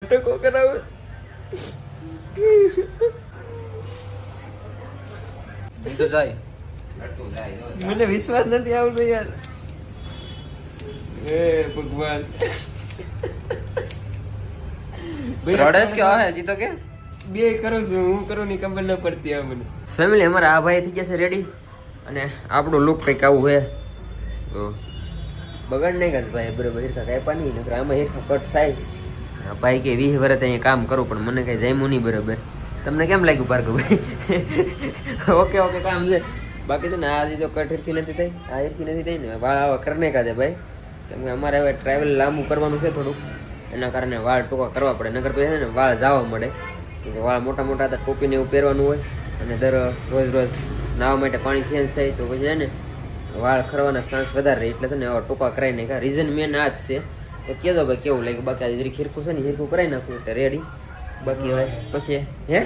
ટકો કરાવે તો જાય મને વિશ્વાસ નથી આવતો યાર એ ભગવાન રડેશ કે આવે હજી તો કે બે કરું છું હું કરું ની ખબર ન પડતી આ મને ફેમિલી અમારા આ ભાઈ થઈ ગયા છે રેડી અને આપણું લુક કંઈક આવું છે તો બગાડ નહીં કરતો ભાઈ બરાબર હિરખા કાપ્યા નહીં નકર આમાં હિરખા કટ થાય ભાઈ કે 20 વર્ષ અહીંયા કામ કરું પણ મને કઈ જમ્યું નહીં બરાબર તમને કેમ લાગ્યું ભાર્ગવભાઈ ઓકે ઓકે કામ છે બાકી તો ને આ હજી તો કટ હિરખી નથી થઈ આ હિરખી નથી થઈ ને વાળ આવા કરને કાઢે ભાઈ કેમ કે અમારે હવે ટ્રાવેલ લાંબુ કરવાનું છે થોડુંક એના કારણે વાળ ટૂંકા કરવા પડે નગર પછી છે ને વાળ જાવા મળે કે વાળ મોટા મોટા હતા ટોપીને એવું પહેરવાનું હોય અને રોજ રોજ નાહવા માટે પાણી ચેન્જ થાય તો પછી છે ને વાળ ખરવાના ચાન્સ વધારે રહે એટલે છે ને ટૂંકા કરાવી નાખ્યા રીઝન મેન આ જ છે તો કહેજો ભાઈ કેવું લાગ્યું બાકી આજે ખીરખું છે ને ખીરખું કરાવી નાખું એટલે રેડી બાકી હવે પછી હે